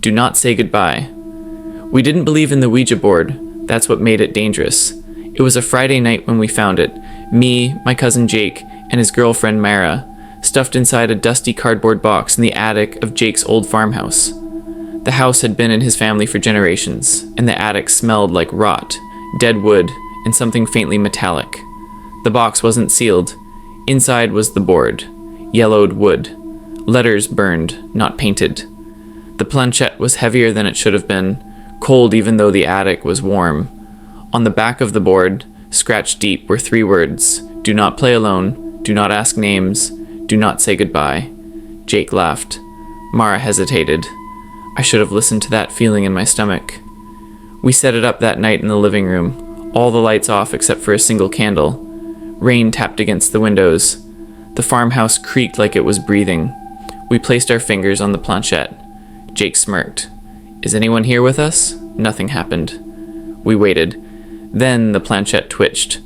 Do not say goodbye. We didn't believe in the Ouija board. That's what made it dangerous. It was a Friday night when we found it. Me, my cousin Jake, and his girlfriend Mara, stuffed inside a dusty cardboard box in the attic of Jake's old farmhouse. The house had been in his family for generations, and the attic smelled like rot, dead wood, and something faintly metallic. The box wasn't sealed. Inside was the board. Yellowed wood. Letters burned, not painted. The planchette was heavier than it should have been, cold even though the attic was warm. On the back of the board, scratched deep, were 3 words: do not play alone, do not ask names, do not say goodbye. Jake laughed. Mara hesitated. I should have listened to that feeling in my stomach. We set it up that night in the living room, all the lights off except for a single candle. Rain tapped against the windows. The farmhouse creaked like it was breathing. We placed our fingers on the planchette. Jake smirked. Is anyone here with us? Nothing happened. We waited. Then the planchette twitched.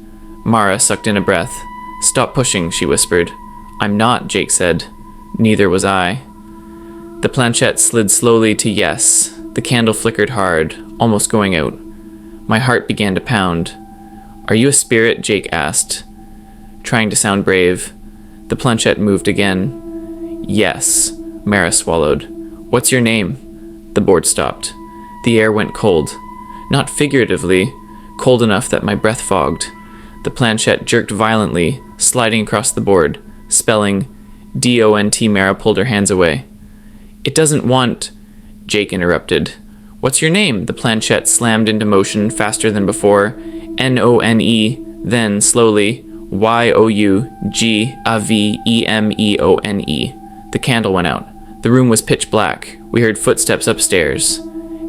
Mara sucked in a breath. Stop pushing, she whispered. I'm not, Jake said. Neither was I. The planchette slid slowly to yes. The candle flickered hard, almost going out. My heart began to pound. Are you a spirit? Jake asked, trying to sound brave. The planchette moved again. Yes, Mara swallowed. What's your name? The board stopped. The air went cold. Not figuratively, cold enough that my breath fogged. The planchette jerked violently, sliding across the board, spelling D-O-N-T. Mara pulled her hands away. It doesn't want... Jake interrupted. What's your name? The planchette slammed into motion faster than before. N-O-N-E, then, slowly, Y-O-U-G-A-V-E-M-E-O-N-E. The candle went out. The room was pitch black. We heard footsteps upstairs.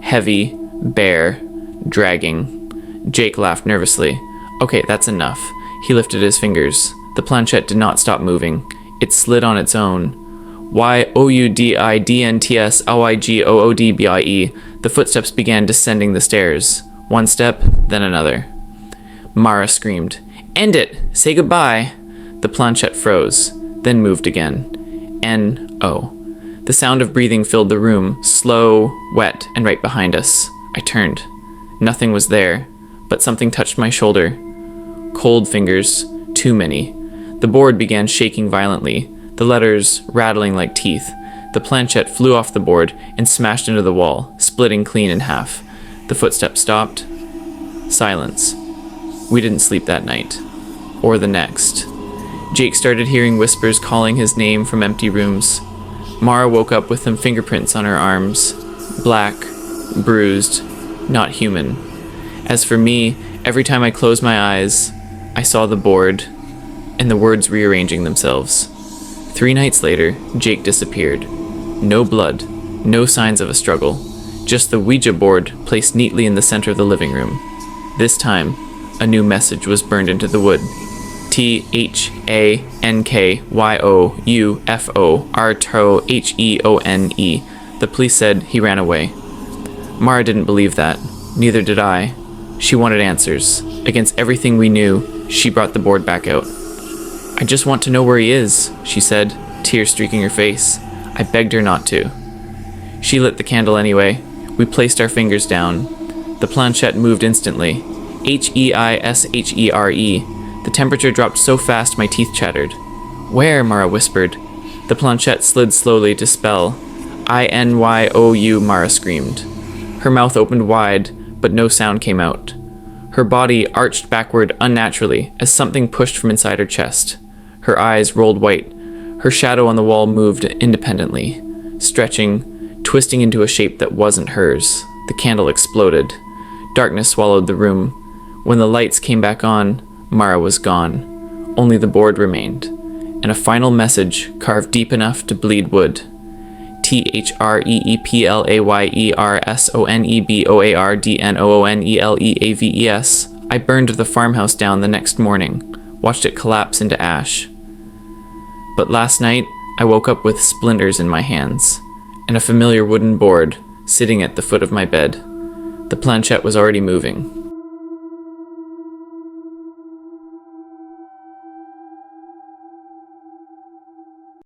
Heavy, bare, dragging. Jake laughed nervously. Okay, that's enough. He lifted his fingers. The planchette did not stop moving. It slid on its own. Y-O-U-D-I-D-N-T-S-L-I-G-O-O-D-B-I-E. The footsteps began descending the stairs. One step, then another. Mara screamed. End it! Say goodbye! The planchette froze, then moved again. N-O. The sound of breathing filled the room, slow, wet, and right behind us. I turned. Nothing was there, but something touched my shoulder. Cold fingers, too many. The board began shaking violently, the letters rattling like teeth. The planchette flew off the board and smashed into the wall, splitting clean in half. The footsteps stopped. Silence. We didn't sleep that night. Or the next. Jake started hearing whispers calling his name from empty rooms. Mara woke up with some fingerprints on her arms. Black, bruised, not human. As for me, every time I closed my eyes, I saw the board and the words rearranging themselves. 3 nights later, Jake disappeared. No blood, no signs of a struggle, just the Ouija board placed neatly in the center of the living room. This time, a new message was burned into the wood. T-H-A-N-K-Y-O-U-F-O-R-T-O-H-E-O-N-E. The police said he ran away. Mara didn't believe that. Neither did I. She wanted answers. Against everything we knew, she brought the board back out. I just want to know where he is, she said, tears streaking her face. I begged her not to. She lit the candle anyway. We placed our fingers down. The planchette moved instantly. H-E-I-S-H-E-R-E. The temperature dropped so fast my teeth chattered. Where? Mara whispered. The planchette slid slowly to spell. I-N-Y-O-U, Mara screamed. Her mouth opened wide, but no sound came out. Her body arched backward unnaturally as something pushed from inside her chest. Her eyes rolled white. Her shadow on the wall moved independently, stretching, twisting into a shape that wasn't hers. The candle exploded. Darkness swallowed the room. When the lights came back on, Mara was gone. Only the board remained, and a final message carved deep enough to bleed wood. T-H-R-E-E-P-L-A-Y-E-R-S-O-N-E-B-O-A-R-D-N-O-O-N-E-L-E-A-V-E-S. I burned the farmhouse down the next morning, watched it collapse into ash. But last night, I woke up with splinters in my hands, and a familiar wooden board sitting at the foot of my bed. The planchette was already moving.